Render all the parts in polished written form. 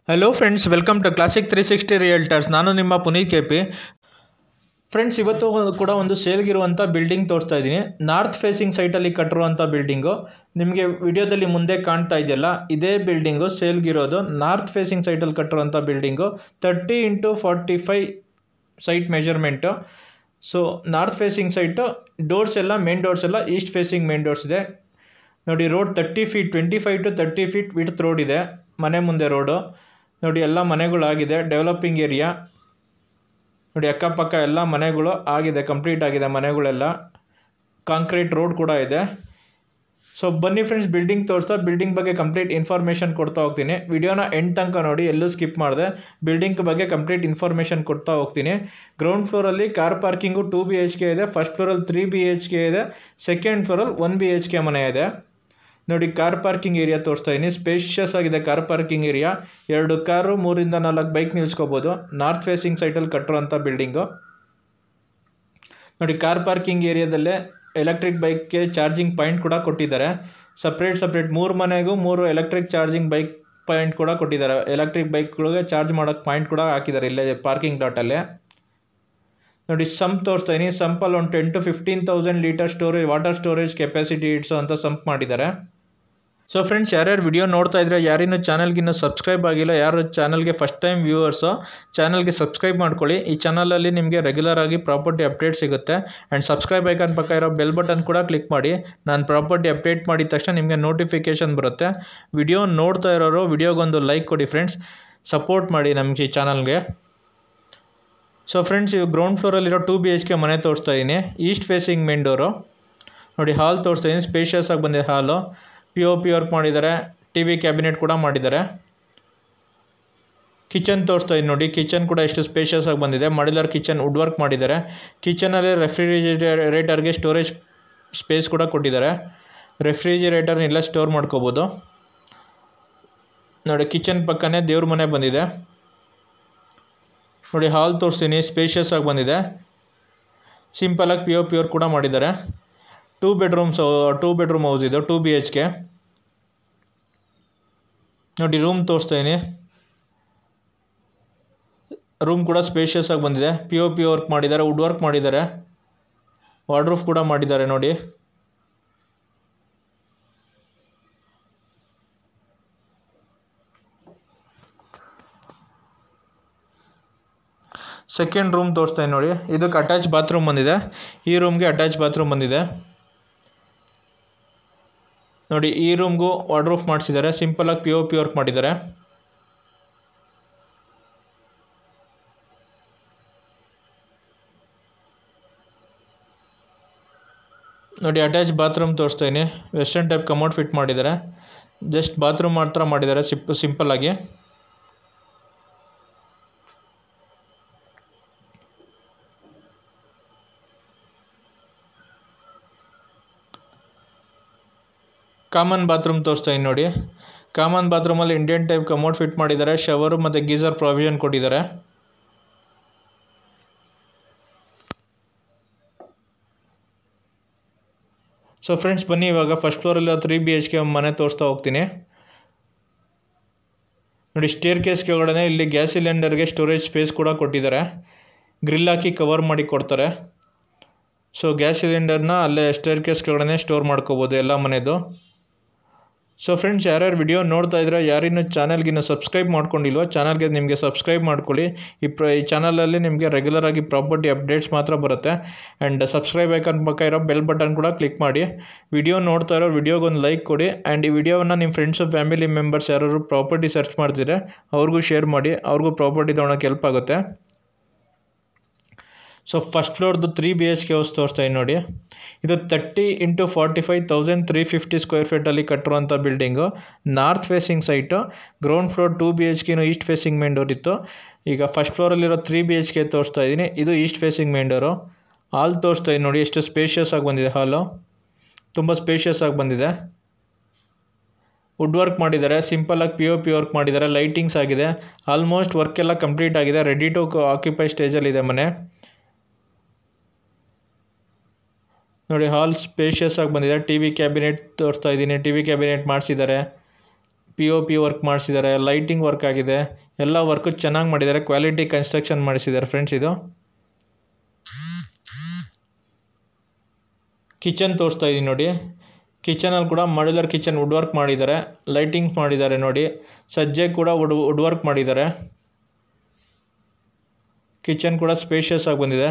Hello friends, welcome to classic 360 realtors. ನಾನು ನಿಮ್ಮ Puneeth KP. Friends, ಇವತ್ತು ಕೂಡ ಒಂದು ಸೇಲ್ಗಿರುವಂಥ ಬಿಲ್ಡಿಂಗ್ ತೋರಿಸ್ತಾ ಇದ್ದೀನಿ. ನಾರ್ತ್ ಫೇಸಿಂಗ್ ಸೈಟಲ್ಲಿ ಕಟ್ಟಿರುವಂಥ ಬಿಲ್ಡಿಂಗು. ನಿಮಗೆ ವಿಡಿಯೋದಲ್ಲಿ ಮುಂದೆ ಕಾಣ್ತಾ ಇದೆಯಲ್ಲ, ಇದೇ ಬಿಲ್ಡಿಂಗು ಸೇಲ್ಗಿರೋದು. ನಾರ್ತ್ ಫೇಸಿಂಗ್ ಸೈಟಲ್ಲಿ ಕಟ್ಟಿರುವಂಥ building 30x45 site measurement. So north facing site, doors ಎಲ್ಲ ಮೇನ್ ಡೋರ್ಸ್ ಎಲ್ಲ ಈಸ್ಟ್ ಫೇಸಿಂಗ್ ಮೇನ್ ಡೋರ್ಸ್ ಇದೆ. ನೋಡಿ, road 30 feet 25 to 30 feet width road ಇದೆ. ಮನೆ ಮುಂದೆ ರೋಡು ನೋಡಿ, ಎಲ್ಲ ಮನೆಗಳಾಗಿದೆ. ಡೆವಲಪಿಂಗ್ ಏರಿಯಾ ನೋಡಿ, ಅಕ್ಕಪಕ್ಕ ಎಲ್ಲ ಮನೆಗಳು ಆಗಿದೆ, ಕಂಪ್ಲೀಟ್ ಆಗಿದೆ ಮನೆಗಳೆಲ್ಲ. ಕಾಂಕ್ರೀಟ್ ರೋಡ್ ಕೂಡ ಇದೆ. ಸೊ ಬನ್ನಿ ಫ್ರೆಂಡ್ಸ್, ಬಿಲ್ಡಿಂಗ್ ತೋರಿಸ್ತಾ ಬಿಲ್ಡಿಂಗ್ ಬಗ್ಗೆ ಕಂಪ್ಲೀಟ್ ಇನ್ಫಾರ್ಮೇಷನ್ ಕೊಡ್ತಾ ಹೋಗ್ತೀನಿ. ವಿಡಿಯೋನ ಎಂಡ್ ತನಕ ನೋಡಿ, ಎಲ್ಲೂ ಸ್ಕಿಪ್ ಮಾಡಿದೆ. ಬಿಲ್ಡಿಂಗ್ ಬಗ್ಗೆ ಕಂಪ್ಲೀಟ್ ಇನ್ಫಾರ್ಮೇಷನ್ ಕೊಡ್ತಾ ಹೋಗ್ತೀನಿ. ಗ್ರೌಂಡ್ ಫ್ಲೋರಲ್ಲಿ ಕಾರ್ ಪಾರ್ಕಿಂಗು 2 BHK ಇದೆ. ಫಸ್ಟ್ ಫ್ಲೋರಲ್ಲಿ 3 BHK ಇದೆ. ಸೆಕೆಂಡ್ ಫ್ಲೋರಲ್ಲಿ 1 BHK ಮನೆ ಇದೆ. ನೋಡಿ, ಕಾರ್ ಪಾರ್ಕಿಂಗ್ ಏರಿಯಾ ತೋರಿಸ್ತಾ ಇದ್ದೀನಿ. ಸ್ಪೇಷಿಯಸ್ ಆಗಿದೆ ಕಾರ್ ಪಾರ್ಕಿಂಗ್ ಏರಿಯಾ. 2 ಕಾರು 3 ಇಂದ 4 ಬೈಕ್ ನಿಲ್ಸ್ಕೋಬೋದು. ನಾರ್ತ್ ಫೇಸಿಂಗ್ ಸೈಟಲ್ಲಿ ಕಟ್ಟಿರುವಂಥ ಬಿಲ್ಡಿಂಗು. ನೋಡಿ, ಕಾರ್ ಪಾರ್ಕಿಂಗ್ ಏರಿಯಾದಲ್ಲೇ ಎಲೆಕ್ಟ್ರಿಕ್ ಬೈಕ್ಗೆ ಚಾರ್ಜಿಂಗ್ ಪಾಯಿಂಟ್ ಕೂಡ ಕೊಟ್ಟಿದ್ದಾರೆ. ಸಪ್ರೇಟ್ 3 ಮನೆಗೂ 3 ಎಲೆಕ್ಟ್ರಿಕ್ ಚಾರ್ಜಿಂಗ್ ಬೈಕ್ ಪಾಯಿಂಟ್ ಕೂಡ ಕೊಟ್ಟಿದ್ದಾರೆ. ಎಲೆಕ್ಟ್ರಿಕ್ ಬೈಕ್ಗಳಿಗೆ ಚಾರ್ಜ್ ಮಾಡೋಕ್ಕೆ ಪಾಯಿಂಟ್ ಕೂಡ ಹಾಕಿದ್ದಾರೆ ಇಲ್ಲೇ ಪಾರ್ಕಿಂಗ್ ಲಾಟಲ್ಲೇ. ನೋಡಿ, ಸಂಪ್ ತೋರಿಸ್ತಾ ಇದ್ದೀನಿ. ಸಂಪಲ್ಲಿ ಒಂದು 10 to 15,000 litre storage water storage capacity ಇಡ್ಸೋ ಅಂತ ಸಂಪ್ ಮಾಡಿದ್ದಾರೆ. ಸೊ ಫ್ರೆಂಡ್ಸ್, ಯಾರ್ಯಾರು ವಿಡಿಯೋ ನೋಡ್ತಾ ಇದ್ರೆ, ಯಾರಿನ್ನೂ ಚಾನಲ್ಗಿನ್ನೂ ಸಬ್ಸ್ಕ್ರೈಬ್ ಆಗಿಲ್ಲ, ಯಾರು ಚಾನಲ್ಗೆ ಫಸ್ಟ್ ಟೈಮ್ ವ್ಯೂವರ್ಸು, ಚಾನಲ್ಗೆ ಸಬ್ಸ್ಕ್ರೈಬ್ ಮಾಡ್ಕೊಳ್ಳಿ. ಈ ಚಾನಲಲ್ಲಿ ನಿಮಗೆ ರೆಗ್ಯುಲರ್ ಆಗಿ ಪ್ರಾಪರ್ಟಿ ಅಪ್ಡೇಟ್ ಸಿಗುತ್ತೆ. ಆ್ಯಂಡ್ ಸಬ್ಸ್ಕ್ರೈಬ್ ಐಕಾನ್ ಪಕ್ಕ ಇರೋ ಬೆಲ್ ಬಟನ್ ಕೂಡ ಕ್ಲಿಕ್ ಮಾಡಿ. ನಾನು ಪ್ರಾಪರ್ಟಿ ಅಪ್ಡೇಟ್ ಮಾಡಿದ ತಕ್ಷಣ ನಿಮಗೆ ನೋಟಿಫಿಕೇಷನ್ ಬರುತ್ತೆ. ವಿಡಿಯೋ ನೋಡ್ತಾ ಇರೋರು ವಿಡಿಯೋಗೊಂದು ಲೈಕ್ ಕೊಡಿ ಫ್ರೆಂಡ್ಸ್, ಸಪೋರ್ಟ್ ಮಾಡಿ ನಮಗೆ ಈ ಚಾನಲ್ಗೆ. ಸೊ ಫ್ರೆಂಡ್ಸ್, ಇವು ಗ್ರೌಂಡ್ ಫ್ಲೋರಲ್ಲಿರೋ 2 BHK ಮನೆ ತೋರಿಸ್ತಾ ಇದ್ದೀನಿ. East facing main door. ನೋಡಿ, ಹಾಲ್ ತೋರಿಸ್ತಾ ಇದ್ದೀನಿ. ಸ್ಪೇಷಿಯಸ್ ಆಗಿ ಬಂದಿದೆ ಹಾಲು. POP ವರ್ಕ್ ಮಾಡಿದ್ದಾರೆ. TV ಕ್ಯಾಬಿನೆಟ್ ಕೂಡ ಮಾಡಿದ್ದಾರೆ. ಕಿಚನ್ ತೋರಿಸ್ತಾ ಇದ್ದೀನಿ. ನೋಡಿ, ಕಿಚನ್ ಕೂಡ ಎಷ್ಟು ಸ್ಪೇಷಿಯಸ್ ಆಗಿ ಬಂದಿದೆ. ಮಾಡ್ಯುಲರ್ ಕಿಚನ್ ವುಡ್ ವರ್ಕ್ ಮಾಡಿದ್ದಾರೆ. ಕಿಚನಲ್ಲಿ ರೆಫ್ರಿಜಿರೇಟರ್ಗೆ ಸ್ಟೋರೇಜ್ ಸ್ಪೇಸ್ ಕೂಡ ಕೊಟ್ಟಿದ್ದಾರೆ. ರೆಫ್ರಿಜಿರೇಟರ್ನೆಲ್ಲ ಸ್ಟೋರ್ ಮಾಡ್ಕೋಬೋದು. ನೋಡಿ, ಕಿಚನ್ ಪಕ್ಕನೇ ದೇವ್ರ ಮನೆ ಬಂದಿದೆ. ನೋಡಿ, ಹಾಲ್ ತೋರಿಸ್ತೀನಿ. ಸ್ಪೇಷಿಯಸ್ ಆಗಿ ಬಂದಿದೆ. ಸಿಂಪಲಾಗಿ POP ವರ್ಕ್ ಕೂಡ ಮಾಡಿದ್ದಾರೆ. 2 ಬೆಡ್ರೂಮ್ ಹೌಸ್ ಇದು, 2 BHK. ನೋಡಿ, ರೂಮ್ ತೋರಿಸ್ತಾ ಇದ್ದೀನಿ. ರೂಮ್ ಕೂಡ ಸ್ಪೇಷಿಯಸ್ ಆಗಿ ಬಂದಿದೆ. POP ವರ್ಕ್ ಮಾಡಿದ್ದಾರೆ, ವುಡ್ ವರ್ಕ್ ಮಾಡಿದ್ದಾರೆ, ವಾರ್ಡ್ರೂಫ್ ಕೂಡ ಮಾಡಿದ್ದಾರೆ. ನೋಡಿ, ಸೆಕೆಂಡ್ ರೂಮ್ ತೋರಿಸ್ತಾ ಇದ್ದೀನಿ. ನೋಡಿ, ಇದಕ್ಕೆ ಅಟ್ಯಾಚ್ ಬಾತ್ರೂಮ್ ಬಂದಿದೆ. ಈ ರೂಮ್ಗೆ ಅಟ್ಯಾಚ್ ಬಾತ್ರೂಮ್ ಬಂದಿದೆ. ನೋಡಿ, ಈ ರೂಮ್ಗೂ ವಾರ್ಡ್ರೂಫ್ ಮಾಡಿಸಿದ್ದಾರೆ. ಸಿಂಪಲಾಗಿ POP ವರ್ಕ್ ಮಾಡಿದ್ದಾರೆ. ನೋಡಿ, ಅಟ್ಯಾಚ್ ಬಾತ್ರೂಮ್ ತೋರಿಸ್ತಾ ಇದ್ದೀನಿ. ವೆಸ್ಟರ್ನ್ ಟೈಪ್ ಕಮೋಡ್ ಫಿಟ್ ಮಾಡಿದ್ದಾರೆ. ಜಸ್ಟ್ ಬಾತ್ರೂಮ್ ಮಾತ್ರ ಮಾಡಿದ್ದಾರೆ ಸಿಂಪಲ್ಲಾಗಿ. ಕಾಮನ್ ಬಾತ್ರೂಮ್ ತೋರಿಸ್ತಾ ಇದ್ದೀನಿ. ನೋಡಿ, ಕಾಮನ್ ಬಾತ್ರೂಮಲ್ಲಿ ಇಂಡಿಯನ್ ಟೈಪ್ ಕಮೋಡ್ ಫಿಟ್ ಮಾಡಿದ್ದಾರೆ. ಶವರು ಮತ್ತು ಗೀಸರ್ ಪ್ರಾವಿಷನ್ ಕೊಟ್ಟಿದ್ದಾರೆ. ಸೊ ಫ್ರೆಂಡ್ಸ್, ಬನ್ನಿ ಇವಾಗ ಫಸ್ಟ್ ಫ್ಲೋರಲ್ಲಿ 3 BHK ಮನೆ ತೋರಿಸ್ತಾ ಹೋಗ್ತೀನಿ. ನೋಡಿ, ಸ್ಟೇರ್ ಕೇಸ್ ಕೆಳಗಡೆ ಇಲ್ಲಿ ಗ್ಯಾಸ್ ಸಿಲಿಂಡರ್ಗೆ ಸ್ಟೋರೇಜ್ ಸ್ಪೇಸ್ ಕೂಡ ಕೊಟ್ಟಿದ್ದಾರೆ. ಗ್ರಿಲ್ ಹಾಕಿ ಕವರ್ ಮಾಡಿ ಕೊಡ್ತಾರೆ. ಸೊ ಗ್ಯಾಸ್ ಸಿಲಿಂಡರ್ನ ಅಲ್ಲೇ ಸ್ಟೇರ್ ಕೇಸ್ ಕೆಳಗಡೆ ಸ್ಟೋರ್ ಮಾಡ್ಕೋಬೋದು ಎಲ್ಲ ಮನೆದು. ಸೊ ಫ್ರೆಂಡ್ಸ್, ಯಾರ್ಯಾರು ವಿಡಿಯೋ ನೋಡ್ತಾ ಇದ್ರೆ, ಯಾರಿನ್ನೂ ಚಾನಲ್ಗಿನ್ನೂ ಸಬ್ಸ್ಕ್ರೈಬ್ ಮಾಡ್ಕೊಂಡಿಲ್ವೋ, ಚಾನಲ್ಗೆ ನಿಮಗೆ ಸಬ್ಸ್ಕ್ರೈಬ್ ಮಾಡ್ಕೊಳ್ಳಿ. ಈ ಚಾನಲಲ್ಲಿ ನಿಮಗೆ ರೆಗ್ಯುಲರ್ ಆಗಿ ಪ್ರಾಪರ್ಟಿ ಅಪ್ಡೇಟ್ಸ್ ಮಾತ್ರ ಬರುತ್ತೆ. ಆ್ಯಂಡ್ ಸಬ್ಸ್ಕ್ರೈಬ್ ಐಕಾನ್ ಪಕ್ಕ ಇರೋ ಬೆಲ್ ಬಟನ್ ಕೂಡ ಕ್ಲಿಕ್ ಮಾಡಿ. ವಿಡಿಯೋ ನೋಡ್ತಾ ಇರೋ ವಿಡಿಯೋಗೊಂದು ಲೈಕ್ ಕೊಡಿ. ಆ್ಯಂಡ್ ಈ ವಿಡಿಯೋವನ್ನು ನಿಮ್ಮ ಫ್ರೆಂಡ್ಸು ಫ್ಯಾಮಿಲಿ ಮೆಂಬರ್ಸ್ ಯಾರು ಪ್ರಾಪರ್ಟಿ ಸರ್ಚ್ ಮಾಡ್ತಿದ್ರೆ ಅವ್ರಿಗೂ ಶೇರ್ ಮಾಡಿ. ಅವ್ರಿಗೂ ಪ್ರಾಪರ್ಟಿ ತೊಗೊಳಕ್ಕೆ ಹೆಲ್ಪ್ ಆಗುತ್ತೆ. ಸೊ ಫಸ್ಟ್ ಫ್ಲೋರ್ದು 3 BHK ಹೌಸ್ ತೋರಿಸ್ತಾ ಇದ್ದೀನಿ. ನೋಡಿ, ಇದು 30x45,350 ಸ್ಕ್ವೇರ್ ಫೀಟಲ್ಲಿ ಕಟ್ಟಿರುವಂಥ building. North facing site. Ground floor 2 BHKನೂ ಈಸ್ಟ್ ಫೇಸಿಂಗ್ ಮೇನ್ ಡೋರ್ ಇತ್ತು. ಈಗ ಫಸ್ಟ್ ಫ್ಲೋರಲ್ಲಿರೋ 3 BHK ತೋರಿಸ್ತಾ ಇದ್ದೀನಿ. ಇದು East facing main door. Hall ತೋರಿಸ್ತಾ ಇದ್ದೀನಿ. ನೋಡಿ, ಎಷ್ಟು ಸ್ಪೇಷಿಯಸ್ ಆಗಿ ಬಂದಿದೆ ಹಾಲು. ತುಂಬ ಸ್ಪೇಷಿಯಸ್ ಆಗಿ ಬಂದಿದೆ. ವುಡ್ ವರ್ಕ್ ಮಾಡಿದ್ದಾರೆ. ಸಿಂಪಲಾಗಿ POP ವರ್ಕ್ ಮಾಡಿದ್ದಾರೆ. ಲೈಟಿಂಗ್ಸ್ ಆಗಿದೆ. ಆಲ್ಮೋಸ್ಟ್ ವರ್ಕ್ ಎಲ್ಲ ಕಂಪ್ಲೀಟ್ ಆಗಿದೆ. ರೆಡಿ ಟು ಆಕ್ಯುಪೈ ಸ್ಟೇಜಲ್ಲಿದೆ ಮನೆ. ನೋಡಿ, ಹಾಲ್ ಸ್ಪೇಷಿಯಸ್ ಆಗಿ ಬಂದಿದೆ. TV ಕ್ಯಾಬಿನೆಟ್ ತೋರಿಸ್ತಾ ಇದ್ದೀನಿ. TV ಕ್ಯಾಬಿನೆಟ್ ಮಾಡಿಸಿದ್ದಾರೆ. POP ವರ್ಕ್ ಮಾಡಿಸಿದ್ದಾರೆ, ಲೈಟಿಂಗ್ ವರ್ಕ್ ಆಗಿದೆ, ಎಲ್ಲ ವರ್ಕು ಚೆನ್ನಾಗಿ ಮಾಡಿದ್ದಾರೆ, ಕ್ವಾಲಿಟಿ ಕನ್ಸ್ಟ್ರಕ್ಷನ್ ಮಾಡಿಸಿದ್ದಾರೆ ಫ್ರೆಂಡ್ಸ್. ಇದು ಕಿಚನ್ ತೋರಿಸ್ತಾ ಇದ್ದೀನಿ ನೋಡಿ. ಕಿಚನಲ್ಲಿ ಕೂಡ ಮಾಡ್ಯುಲರ್ ಕಿಚನ್ ವುಡ್ ವರ್ಕ್ ಮಾಡಿದ್ದಾರೆ, ಲೈಟಿಂಗ್ಸ್ ಮಾಡಿದ್ದಾರೆ ನೋಡಿ, ಸಜ್ಜೆ ಕೂಡ ವುಡ್ ವರ್ಕ್ ಮಾಡಿದ್ದಾರೆ. ಕಿಚನ್ ಕೂಡ ಸ್ಪೇಷಿಯಸ್ ಆಗಿ ಬಂದಿದೆ.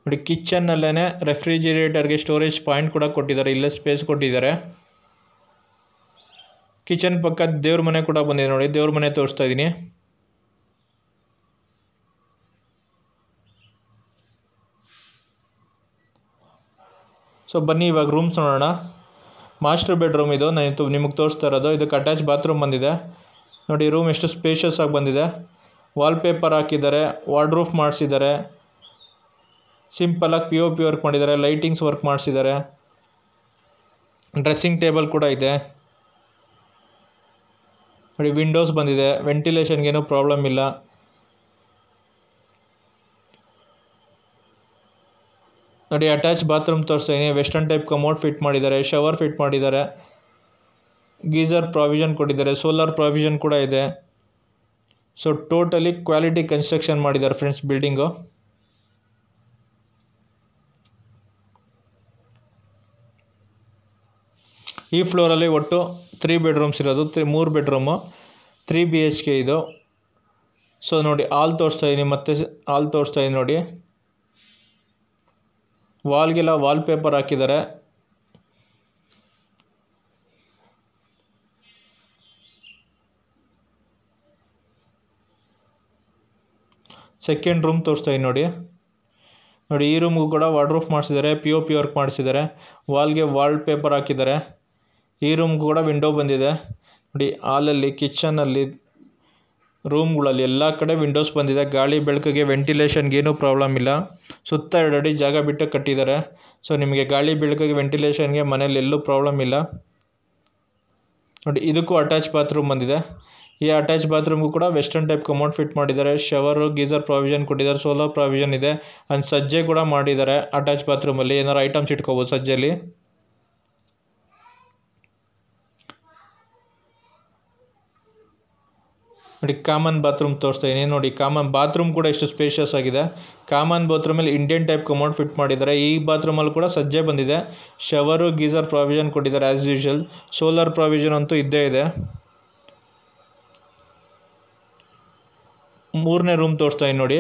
ನೋಡಿ ಕಿಚನ್ನಲ್ಲೇ ರೆಫ್ರಿಜಿರೇಟರ್ಗೆ ಸ್ಟೋರೇಜ್ ಪಾಯಿಂಟ್ ಕೂಡ ಕೊಟ್ಟಿದ್ದಾರೆ, ಇಲ್ಲೇ ಸ್ಪೇಸ್ ಕೊಟ್ಟಿದ್ದಾರೆ. ಕಿಚನ್ ಪಕ್ಕ ದೇವ್ರ ಮನೆ ಕೂಡ ಬಂದಿದೆ ನೋಡಿ, ದೇವ್ರ ಮನೆ ತೋರಿಸ್ತಾ ಇದ್ದೀನಿ. ಸೊ ಬನ್ನಿ ಇವಾಗ ರೂಮ್ಸ್ ನೋಡೋಣ. ಮಾಸ್ಟರ್ ಬೆಡ್ರೂಮ್ ಇದು ನಾನು ನಿಮಗೆ ತೋರಿಸ್ತಾ ಇರೋದು. ಇದಕ್ಕೆ ಅಟ್ಯಾಚ್ ಬಾತ್ರೂಮ್ ಬಂದಿದೆ ನೋಡಿ. ರೂಮ್ ಎಷ್ಟು ಸ್ಪೇಷಿಯಸ್ ಆಗಿ ಬಂದಿದೆ. ವಾಲ್ಪೇಪರ್ ಹಾಕಿದ್ದಾರೆ, ವಾರ್ಡ್ರೂಫ್ ಮಾಡಿಸಿದ್ದಾರೆ, ಸಿಂಪಲಾಗಿ POP ವರ್ಕ್ ಮಾಡಿದ್ದಾರೆ, ಲೈಟಿಂಗ್ಸ್ ವರ್ಕ್ ಮಾಡಿಸಿದ್ದಾರೆ. ಡ್ರೆಸ್ಸಿಂಗ್ ಟೇಬಲ್ ಕೂಡ ಇದೆ ನೋಡಿ. ವಿಂಡೋಸ್ ಬಂದಿದೆ, ವೆಂಟಿಲೇಷನ್ಗೇನೂ ಪ್ರಾಬ್ಲಮ್ ಇಲ್ಲ. ನೋಡಿ ಅಟ್ಯಾಚ್ ಬಾತ್ರೂಮ್ ತೋರಿಸ್ತಾ ಇದ್ದೀನಿ. ವೆಸ್ಟರ್ನ್ ಟೈಪ್ ಕಮೋಡ್ ಫಿಟ್ ಮಾಡಿದ್ದಾರೆ, ಶವರ್ ಫಿಟ್ ಮಾಡಿದ್ದಾರೆ, ಗೀಸರ್ ಪ್ರಾವಿಷನ್ ಕೊಟ್ಟಿದ್ದಾರೆ, ಸೋಲಾರ್ ಪ್ರಾವಿಷನ್ ಕೂಡ ಇದೆ. ಸೊ ಟೋಟಲಿ ಕ್ವಾಲಿಟಿ ಕನ್ಸ್ಟ್ರಕ್ಷನ್ ಮಾಡಿದ್ದಾರೆ ಫ್ರೆಂಡ್ಸ್ ಬಿಲ್ಡಿಂಗು. ಈ ಫ್ಲೋರಲ್ಲಿ ಒಟ್ಟು 3 ಬೆಡ್ರೂಮ್ಸ್ ಇರೋದು, 3 ಬೆಡ್ರೂಮು, 3 BHK ಇದು. ಸೊ ನೋಡಿ ಹಾಲ್ ತೋರಿಸ್ತಾ ಇದ್ದೀನಿ, ಮತ್ತೆ ಹಾಲ್ ತೋರಿಸ್ತಾ ಇದ್ದೀನಿ ನೋಡಿ. ವಾಲ್ಗೆಲ್ಲ ವಾಲ್ಪೇಪರ್ ಹಾಕಿದ್ದಾರೆ. ಸೆಕೆಂಡ್ ರೂಮ್ ತೋರಿಸ್ತಾ ಇದ್ದೀನಿ ನೋಡಿ. ಈ ರೂಮ್ಗೂ ಕೂಡ ವಾರ್ಡ್ರೂಫ್ ಮಾಡಿಸಿದ್ದಾರೆ, POP ವರ್ಕ್ ಮಾಡಿಸಿದ್ದಾರೆ, ವಾಲ್ಗೆ ವಾಲ್ಪೇಪರ್ ಹಾಕಿದ್ದಾರೆ. ಈ ರೂಮ್ಗೂ ಕೂಡ ವಿಂಡೋ ಬಂದಿದೆ ನೋಡಿ. ಹಾಲಲ್ಲಿ, ಕಿಚನಲ್ಲಿ, ರೂಮ್ಗಳಲ್ಲಿ ಎಲ್ಲ ಕಡೆ ವಿಂಡೋಸ್ ಬಂದಿದೆ. ಗಾಳಿ ಬೆಳಕಿಗೆ ವೆಂಟಿಲೇಷನ್ಗೇನೂ ಪ್ರಾಬ್ಲಮ್ ಇಲ್ಲ. ಸುತ್ತ 2 ಅಡಿ ಜಾಗ ಬಿಟ್ಟು ಕಟ್ಟಿದ್ದಾರೆ. ಸೊ ನಿಮಗೆ ಗಾಳಿ ಬೆಳಕಿಗೆ ವೆಂಟಿಲೇಷನ್ಗೆ ಮನೇಲಿ ಎಲ್ಲೂ ಪ್ರಾಬ್ಲಮ್ ಇಲ್ಲ ನೋಡಿ. ಇದಕ್ಕೂ ಅಟ್ಯಾಚ್ ಬಾತ್ರೂಮ್ ಬಂದಿದೆ. ಈ ಅಟ್ಯಾಚ್ ಬಾತ್ರೂಮ್ಗೂ ಕೂಡ ವೆಸ್ಟರ್ನ್ ಟೈಪ್ ಕಮೋಡ್ ಫಿಟ್ ಮಾಡಿದ್ದಾರೆ, ಶವರು, ಗೀಸರ್ ಪ್ರಾವಿಷನ್ ಕೊಟ್ಟಿದ್ದಾರೆ, ಸೋಲಾರ್ ಪ್ರಾವಿಷನ್ ಇದೆ, ಅಂಡ್ ಸಜ್ಜೆ ಕೂಡ ಮಾಡಿದ್ದಾರೆ. ಅಟ್ಯಾಚ್ ಬಾತ್ರೂಮಲ್ಲಿ ಏನಾರು ಐಟಮ್ಸ್ ಇಟ್ಕೋಬೋದು ಸಜ್ಜೆಯಲ್ಲಿ. ನೋಡಿ ಕಾಮನ್ ಬಾತ್ರೂಮ್ ತೋರಿಸ್ತಾ ಇದ್ದೀನಿ ನೋಡಿ. ಕಾಮನ್ ಬಾತ್ರೂಮ್ ಕೂಡ ಎಷ್ಟು ಸ್ಪೇಷಿಯಸ್ ಆಗಿದೆ. ಕಾಮನ್ ಬಾತ್ರೂಮಲ್ಲಿ ಇಂಡಿಯನ್ ಟೈಪ್ ಕಮೋಡ್ ಫಿಟ್ ಮಾಡಿದ್ದಾರೆ. ಈ ಬಾತ್ರೂಮಲ್ಲಿ ಕೂಡ ಸಜ್ಜೆ ಬಂದಿದೆ, ಶವರು, ಗೀಸರ್ ಪ್ರಾವಿಷನ್ ಕೊಟ್ಟಿದ್ದಾರೆ ಆ್ಯಸ್ ಯೂಶುವಲ್. ಸೋಲಾರ್ ಪ್ರಾವಿಷನ್ ಅಂತೂ ಇದ್ದೇ ಇದೆ. 3ನೇ ರೂಮ್ ತೋರಿಸ್ತಾ ಇದ್ದೀನಿ ನೋಡಿ.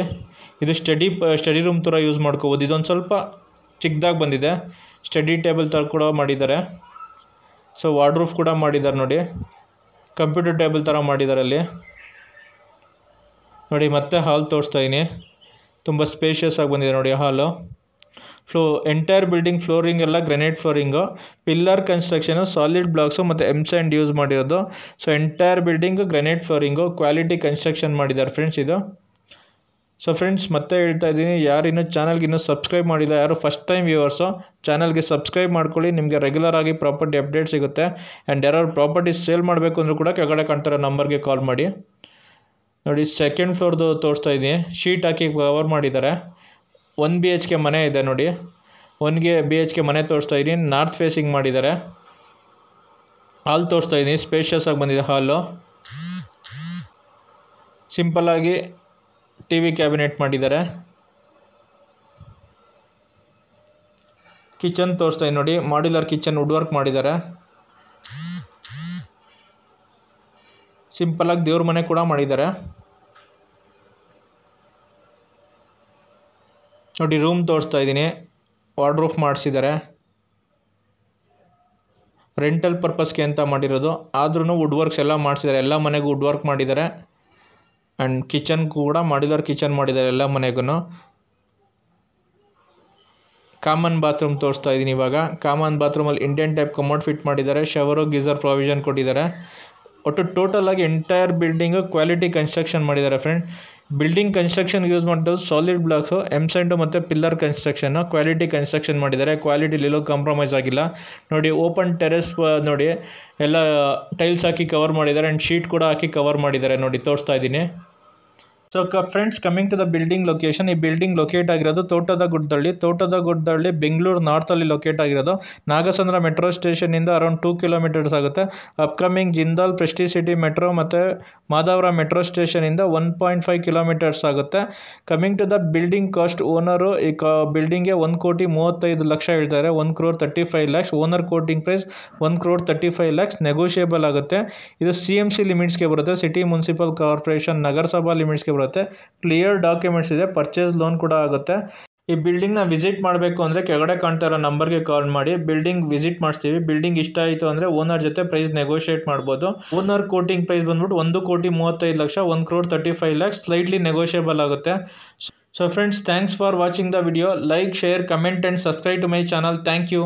ಇದು ಸ್ಟಡಿ ರೂಮ್ ಥರ ಯೂಸ್ ಮಾಡ್ಕೋಬೋದು. ಇದೊಂದು ಸ್ವಲ್ಪ ಚಿಕ್ಕದಾಗಿ ಬಂದಿದೆ. ಸ್ಟಡಿ ಟೇಬಲ್ ಥರ ಕೂಡ ಮಾಡಿದ್ದಾರೆ. ಸೊ ವಾರ್ಡ್ರೂಫ್ ಕೂಡ ಮಾಡಿದ್ದಾರೆ ನೋಡಿ. ಕಂಪ್ಯೂಟರ್ ಟೇಬಲ್ ಥರ ಮಾಡಿದ್ದಾರೆ ಅಲ್ಲಿ ನೋಡಿ. ಮತ್ತೆ ಹಾಲ್ ತೋರಿಸ್ತಾ ಇದ್ದೀನಿ, ತುಂಬ ಸ್ಪೇಷಿಯಸ್ ಆಗಿ ಬಂದಿದೆ ನೋಡಿ ಹಾಲು. ಎಂಟೈರ್ ಬಿಲ್ಡಿಂಗ್ ಫ್ಲೋರಿಂಗ್ ಎಲ್ಲ granite flooring, pillar construction, solid blocks ಮತ್ತು ಎಮ್ಸ್ಯಾಂಡ್ ಯೂಸ್ ಮಾಡಿರೋದು. So entire building granite flooring, quality construction ಮಾಡಿದ್ದಾರೆ ಫ್ರೆಂಡ್ಸ್ ಇದು. ಸೊ ಫ್ರೆಂಡ್ಸ್ ಮತ್ತೆ ಹೇಳ್ತಾ ಇದ್ದೀನಿ, ಯಾರಿನ್ನೂ ಚಾನಲ್ಗೆ ಇನ್ನೂ ಸಬ್ಸ್ಕ್ರೈಬ್ ಮಾಡಿಲ್ಲ, ಯಾರು ಫಸ್ಟ್ ಟೈಮ್ ವ್ಯೂವರ್ಸು ಚಾನಲ್ಗೆ ಸಬ್ಸ್ಕ್ರೈಬ್ ಮಾಡ್ಕೊಳ್ಳಿ. ನಿಮಗೆ ರೆಗ್ಯುಲರ್ ಆಗಿ ಪ್ರಾಪರ್ಟಿ ಅಪ್ಡೇಟ್ ಸಿಗುತ್ತೆ. ಆ್ಯಂಡ್ ಯಾರು ಪ್ರಾಪರ್ಟಿ ಸೇಲ್ ಮಾಡಬೇಕು ಅಂದರೂ ಕೂಡ ಕೆಳಗಡೆ ಕಾಣ್ತಿರೋ ನಂಬರ್ಗೆ ಕಾಲ್ ಮಾಡಿ ನೋಡಿ. ಸೆಕೆಂಡ್ ಫ್ಲೋರ್ದು ತೋರಿಸ್ತಾ ಇದ್ದೀನಿ, ಶೀಟ್ ಹಾಕಿ ಕವರ್ ಮಾಡಿದ್ದಾರೆ. 1 BHK ಮನೆ ಇದೆ ನೋಡಿ. 1 BHK ಮನೆ ತೋರಿಸ್ತಾ ಇದ್ದೀನಿ, ನಾರ್ತ್ ಫೇಸಿಂಗ್ ಮಾಡಿದ್ದಾರೆ. ಹಾಲ್ ತೋರಿಸ್ತಾ ಇದ್ದೀನಿ, ಸ್ಪೇಷಿಯಸ್ ಆಗಿ ಬಂದಿದೆ ಹಾಲು. ಸಿಂಪಲ್ಲಾಗಿ TV ಕ್ಯಾಬಿನೆಟ್ ಮಾಡಿದ್ದಾರೆ. ಕಿಚನ್ ತೋರಿಸ್ತಾ ಇದ್ದೀನಿ ನೋಡಿ, ಮಾಡ್ಯುಲರ್ ಕಿಚನ್ ವುಡ್ ವರ್ಕ್ ಮಾಡಿದ್ದಾರೆ. ಸಿಂಪಲ್ಲಾಗಿ ದೇವ್ರ ಮನೆ ಕೂಡ ಮಾಡಿದ್ದಾರೆ ನೋಡಿ. ರೂಮ್ ತೋರಿಸ್ತಾ ಇದ್ದೀನಿ, ವಾರ್ಡ್ರೂಫ್ ಮಾಡಿಸಿದ್ದಾರೆ. ರೆಂಟಲ್ ಪರ್ಪಸ್ಗೆ ಅಂತ ಮಾಡಿರೋದು, ಆದ್ರೂ ವುಡ್ ವರ್ಕ್ಸ್ ಎಲ್ಲ ಮಾಡಿಸಿದ್ದಾರೆ. ಎಲ್ಲ ಮನೆಗೂ ವುಡ್ ವರ್ಕ್ ಮಾಡಿದ್ದಾರೆ. ಆ್ಯಂಡ್ ಕಿಚನ್ ಕೂಡ ಮಾಡ್ಯುಲರ್ ಕಿಚನ್ ಮಾಡಿದ್ದಾರೆ ಎಲ್ಲ ಮನೆಗೂ. ಕಾಮನ್ ಬಾತ್ರೂಮ್ ತೋರಿಸ್ತಾ ಇದ್ದೀನಿ ಇವಾಗ. ಕಾಮನ್ ಬಾತ್ರೂಮಲ್ಲಿ ಇಂಡಿಯನ್ ಟೈಪ್ ಕಮೋಡ್ ಫಿಟ್ ಮಾಡಿದ್ದಾರೆ, ಶವರು, ಗೀಸರ್ ಪ್ರಾವಿಷನ್ ಕೊಟ್ಟಿದ್ದಾರೆ. ಒಟ್ಟು ಟೋಟಲಾಗಿ ಎಂಟೈರ್ ಬಿಲ್ಡಿಂಗು ಕ್ವಾಲಿಟಿ ಕನ್ಸ್ಟ್ರಕ್ಷನ್ ಮಾಡಿದ್ದಾರೆ ಫ್ರೆಂಡ್. ಬಿಲ್ಡಿಂಗ್ ಕನ್ಸ್ಟ್ರಕ್ಷನ್ ಯೂಸ್ ಮಾಡೋದು ಸಾಲಿಡ್ ಬ್ಲಾಕ್ಸು, ಎಮ್ಸ್ಯಾಂಡು ಮತ್ತು ಪಿಲ್ಲರ್ ಕನ್ಸ್ಟ್ರಕ್ಷನ್ನು, ಕ್ವಾಲಿಟಿ ಕನ್ಸ್ಟ್ರಕ್ಷನ್ ಮಾಡಿದ್ದಾರೆ. ಕ್ವಾಲಿಟಿಲೆಲ್ಲೂ ಕಾಂಪ್ರಮೈಸ್ ಆಗಿಲ್ಲ ನೋಡಿ. ಓಪನ್ ಟೆರೆಸ್ ನೋಡಿ, ಎಲ್ಲ ಟೈಲ್ಸ್ ಹಾಕಿ ಕವರ್ ಮಾಡಿದ್ದಾರೆ. ಆ್ಯಂಡ್ ಶೀಟ್ ಕೂಡ ಹಾಕಿ ಕವರ್ ಮಾಡಿದ್ದಾರೆ ನೋಡಿ, ತೋರಿಸ್ತಾ ಇದ್ದೀನಿ. So friends, coming to the building location. ಈ ಬಿಲ್ಡಿಂಗ್ ಲೊಕೇಟ್ ಆಗಿರೋದು ತೋಟದ ಗುಡ್ಡಳ್ಳಿ ಬೆಂಗಳೂರು ನಾರ್ತಲ್ಲಿ ಲೊಕೇಟ್ ಆಗಿರೋದು. ನಾಗಸಂದ್ರ ಮೆಟ್ರೋ ಸ್ಟೇಷನಿಂದ ಅರೌಂಡ್ 2 ಕಿಲೋಮೀಟರ್ಸ್ ಆಗುತ್ತೆ. Upcoming Jindal prestige city metro ಮತ್ತು ಮಾಧವರ ಮೆಟ್ರೋ ಸ್ಟೇಷನಿಂದ 1.5 ಕಿಲೋಮೀಟರ್ಸ್ ಆಗುತ್ತೆ. Coming to the building cost, owner ಈ ಬಿಲ್ಡಿಂಗ್ಗೆ 1,35,00,000 ಹೇಳ್ತಾರೆ. 1,35,00,000. Owner quoting price 1,35,00,000. ನೆಗೋಷಿಯೇಬಲ್ ಆಗುತ್ತೆ. ಇದು CMC ಲಿಮಿಟ್ಸ್ಗೆ ಬರುತ್ತೆ, ಸಿಟಿ ಮುನ್ಸಿಪಲ್ ಕಾರ್ಪೊರೇಷನ್ ನಗರಸಭಾ ಲಿಮಿಟ್ಸ್ಗೆ ಬರುತ್ತೆ. ಕ್ಲಿಯರ್ ಡಾಕ್ಯುಮೆಂಟ್ಸ್ ಇದೆ, ಪರ್ಚೇಸ್ ಲೋನ್ ಕೂಡ ಆಗುತ್ತೆ. ಈ ಬಿಲ್ಡಿಂಗ್ನ ವಿಸಿಟ್ ಮಾಡಬೇಕು ಅಂದರೆ ಕೆಳಗಡೆ ಕಾಣ್ತಾ ಇರೋ ನಂಬರ್ಗೆ ಕಾಲ್ ಮಾಡಿ ಬಿಲ್ಡಿಂಗ್ ವಿಸಿಟ್ ಮಾಡಿಸ್ತೀವಿ. ಬಿಲ್ಡಿಂಗ್ ಇಷ್ಟ ಆಯಿತು ಅಂದರೆ ಓನರ್ ಜೊತೆ ಪ್ರೈಸ್ ನೆಗೋಷಿಯೇಟ್ ಮಾಡ್ಬೋದು. ಓನರ್ ಕೋಟಿಂಗ್ ಪ್ರೈಸ್ ಬಂದ್ಬಿಟ್ಟು 1,35,00,000, 1,35,00,000. ಸ್ಲೈಟ್ಲಿ ನೆಗೋಷಿಯೇಬಲ್ ಆಗುತ್ತೆ. So friends, thanks for watching the video. Like, share, comment and subscribe to my channel. Thank you.